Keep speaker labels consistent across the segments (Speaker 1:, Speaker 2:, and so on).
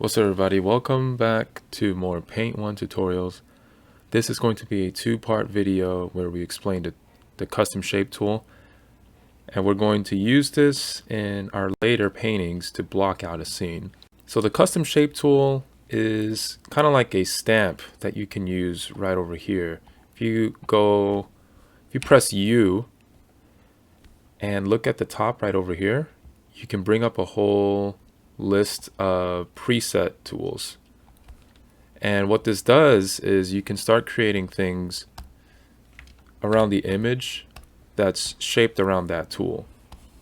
Speaker 1: What's up, everybody? Welcome back to more Paint 1 tutorials. This is going to be a two-part video where we explain the custom shape tool, and we're going to use this in our later paintings to block out a scene. So the custom shape tool is kind of like a stamp that you can use right over here. If you press U and look at the top right over here, you can bring up a whole list of preset tools. And what this does is you can start creating things around the image that's shaped around that tool,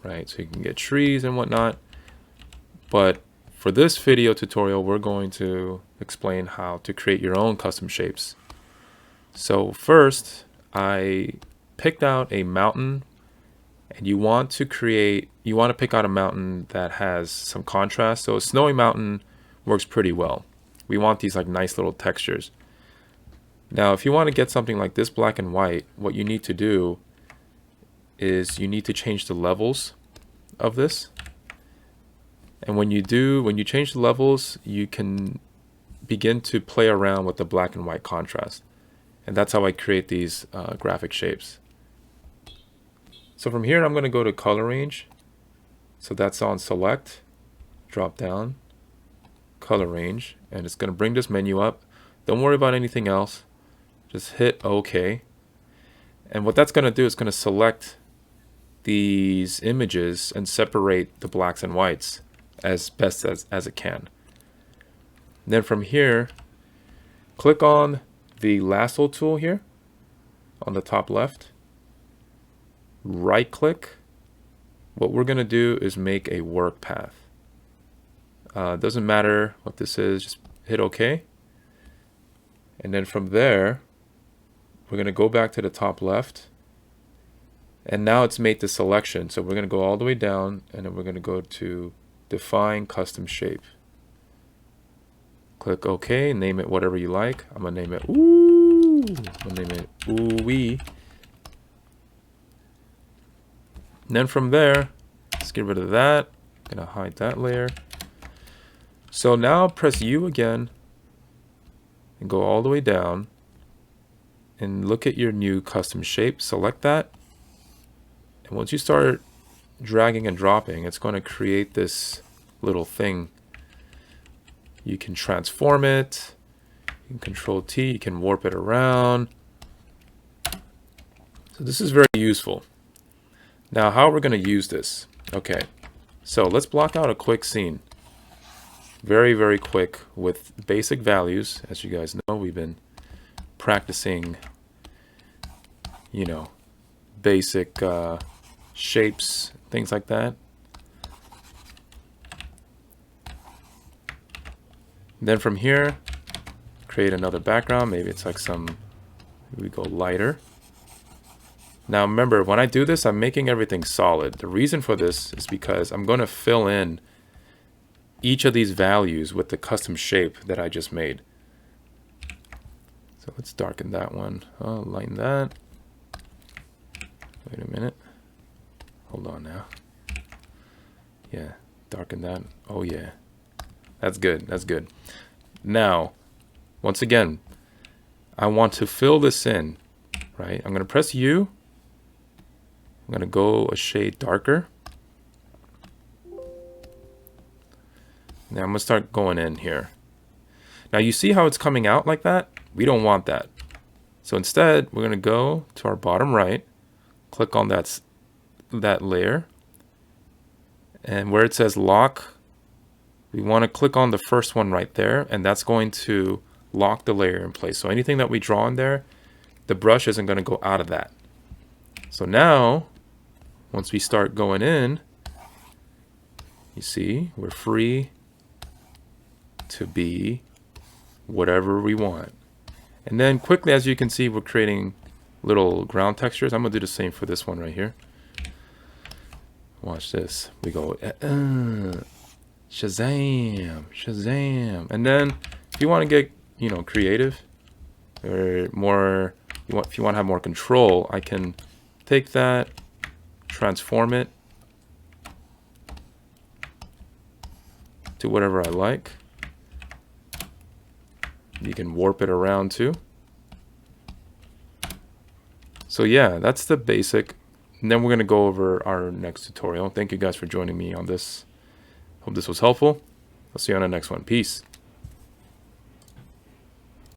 Speaker 1: right? So you can get trees and whatnot. But for this video tutorial, we're going to explain how to create your own custom shapes. So first, I picked out a mountain, and you want to pick out a mountain that has some contrast. So a snowy mountain works pretty well. We want these like nice little textures. Now, if you want to get something like this black and white, what you need to do is you need to change the levels of this. And when you change the levels, you can begin to play around with the black and white contrast. And that's how I create these graphic shapes. So from here, I'm going to go to color range. So that's on select, drop down, color range, and it's going to bring this menu up. Don't worry about anything else. Just hit OK. And what that's going to do is going to select these images and separate the blacks and whites as best as it can. And then from here, click on the Lasso Tool here on the top left. Right click. What we're going to do is make a work path. Doesn't matter what this is, just hit OK. And then from there, we're going to go back to the top left. And now it's made the selection. So we're going to go all the way down, and then we're going to go to Define Custom Shape. Click OK, name it whatever you like. I'm going to name it Ooh. I'm going to name it Ooh-wee. And then from there, let's get rid of that. I'm going to hide that layer. So now press U again and go all the way down and look at your new custom shape. Select that. And once you start dragging and dropping, it's going to create this little thing. You can transform it. You can Control T. You can warp it around. So this is very useful. Now, how are we going to use this? Okay, so let's block out a quick scene. Very, very quick with basic values. As you guys know, we've been practicing, basic shapes, things like that. Then from here, create another background. Maybe it's like we go lighter. Now remember, when I do this, I'm making everything solid. The reason for this is because I'm going to fill in each of these values with the custom shape that I just made. So let's darken that one. Oh, lighten that. Wait a minute. Hold on now. Yeah, darken that. Oh yeah. That's good. That's good. Now, once again, I want to fill this in, right? I'm going to press U. I'm going to go a shade darker. Now I'm going to start going in here. Now you see how it's coming out like that? We don't want that. So instead, we're going to go to our bottom right, click on that layer, and where it says lock, we want to click on the first one right there, and that's going to lock the layer in place. So anything that we draw in there, the brush isn't going to go out of that. So now, once we start going in, you see, we're free to be whatever we want. And then quickly, as you can see, we're creating little ground textures. I'm going to do the same for this one right here. Watch this. We go, Shazam, Shazam. And then if you want to get, creative, or more, if you want to have more control, I can take that, transform it to whatever I like. You can warp it around too. So yeah, that's the basic. And then we're going to go over our next tutorial. Thank you guys for joining me on this. Hope this was helpful. I'll see you on the next one. Peace.